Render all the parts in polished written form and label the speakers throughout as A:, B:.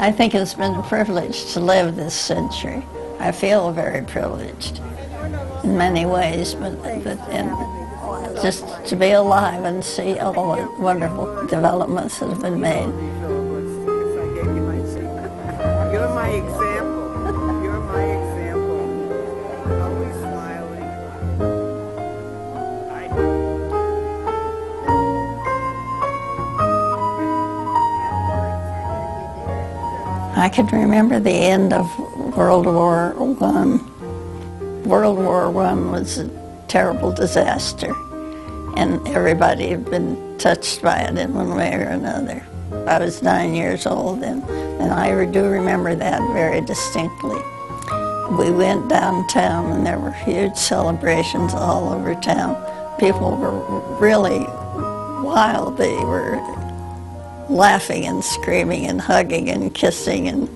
A: I think it's been a privilege to live this century. I feel very privileged in many ways, but just to be alive and see all the wonderful developments that have been made.
B: You're my example. You're my example. Always smiling.
A: I can remember the end of World War I. World War I was a terrible disaster, and everybody had been touched by it in one way or another. I was 9 years old then, and I do remember that very distinctly. We went downtown, and there were huge celebrations all over town. People were really wild. They were laughing and screaming and hugging and kissing, and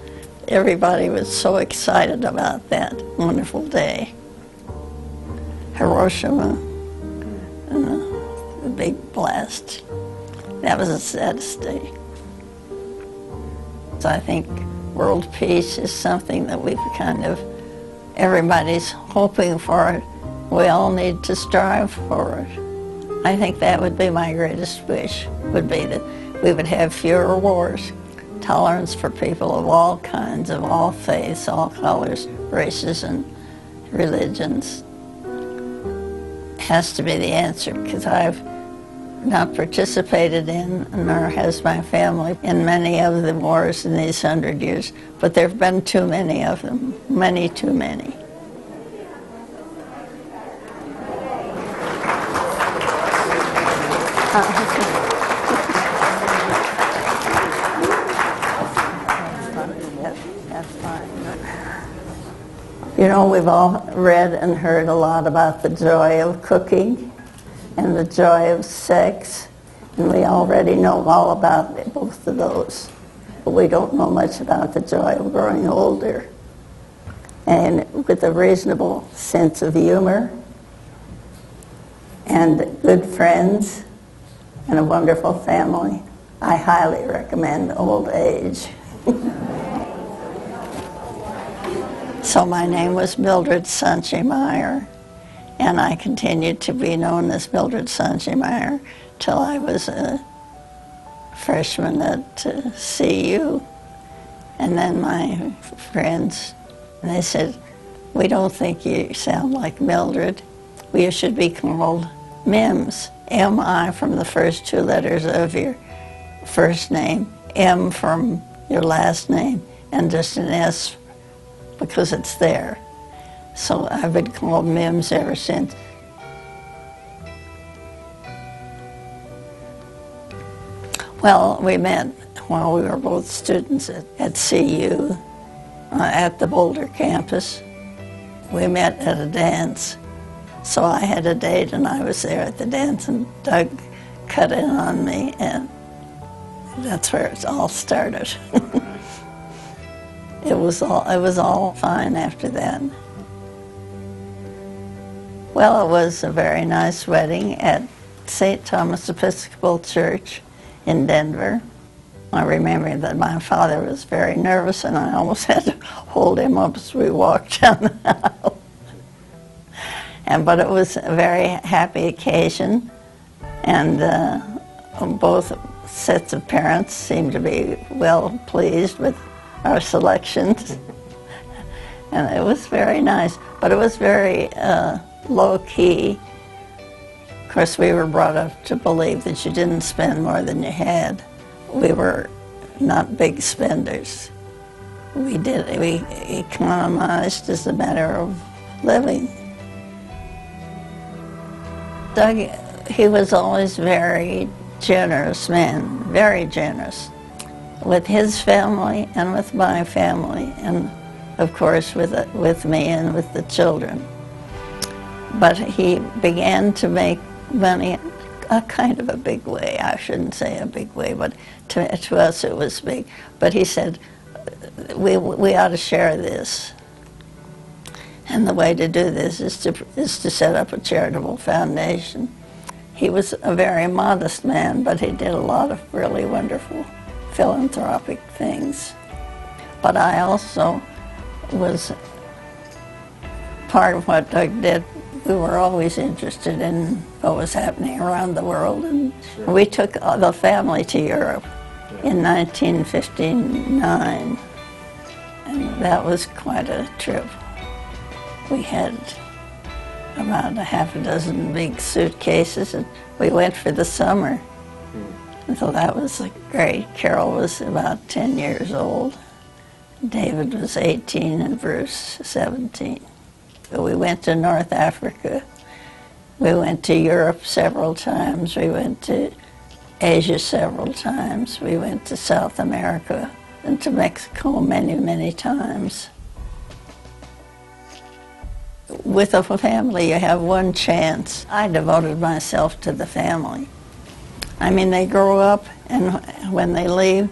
A: everybody was so excited about that wonderful day. Hiroshima, the big blast. That was the saddest day. So I think world peace is something that we've everybody's hoping for it. We all need to strive for it. I think that would be my greatest wish, would be that we would have fewer wars, tolerance for people of all kinds, of all faiths, all colors, races, and religions. Has to be the answer, because I've not participated in, nor has my family, in many of the wars in these 100 years, but there have been too many of them, many too many. That's fine. You know, we've all read and heard a lot about the joy of cooking and the joy of sex, and we already know all about both of those, but we don't know much about the joy of growing older. And with a reasonable sense of humor and good friends and a wonderful family, I highly recommend old age. So my name was Mildred Meyer, and I continued to be known as Mildred Meyer till I was a freshman at CU. And then my friends, they said, "We don't think you sound like Mildred. You should be called Mims, M-I from the first two letters of your first name, M from your last name, and just an S because it's there." So I've been called Mims ever since. Well, we met while we were both students at CU, at the Boulder campus. We met at a dance. So I had a date, and I was there at the dance, and Doug cut in on me, and that's where it all started. It was all fine after that. Well, it was a very nice wedding at St. Thomas Episcopal Church in Denver. I remember that my father was very nervous, and I almost had to hold him up as we walked down the aisle. But it was a very happy occasion, and both sets of parents seemed to be well pleased with our selections. And it was very nice, but it was very low-key. Of course, we were brought up to believe that you didn't spend more than you had. We were not big spenders. We economized as a matter of living. Doug, he was always very generous man, very generous, with his family and with my family, and of course with me and with the children. But he began to make money a kind of a big way. I shouldn't say a big way, but to us it was big. But he said, we ought to share this. And the way to do this is to set up a charitable foundation. He was a very modest man, but he did a lot of really wonderful philanthropic things. but I also was part of what Doug did. We were always interested in what was happening around the world, and we took the family to Europe in 1959, and that was quite a trip. We had about a half a dozen big suitcases, and we went for the summer. And so that was great. Carol was about 10 years old. David was 18 and Bruce 17. We went to North Africa. We went to Europe several times. We went to Asia several times. We went to South America and to Mexico many, many times. With a family, you have one chance. I devoted myself to the family. I mean, they grow up, and when they leave,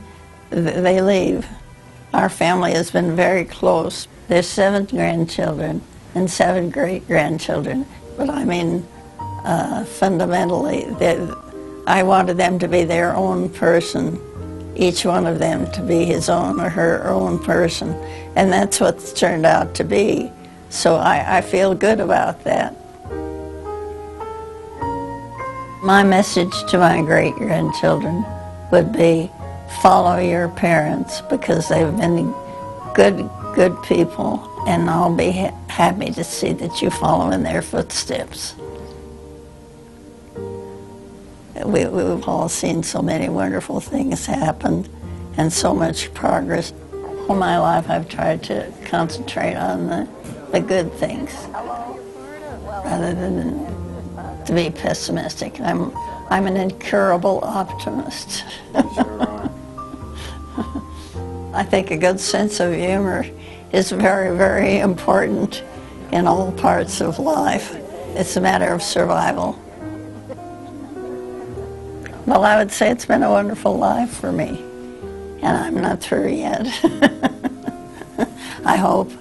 A: they leave. Our family has been very close. There's 7 grandchildren and 7 great-grandchildren. But I mean, fundamentally, I wanted them to be their own person, each one of them to be his own or her own person. And that's what's turned out to be. So I feel good about that. My message to my great-grandchildren would be, follow your parents, because they've been good people, and I'll be happy to see that you follow in their footsteps. We've all seen so many wonderful things happen and so much progress. All my life I've tried to concentrate on the good things rather than to be pessimistic. I'm an incurable optimist. I think a good sense of humor is very, very important in all parts of life. It's a matter of survival. Well, I would say it's been a wonderful life for me, and I'm not through yet. I hope.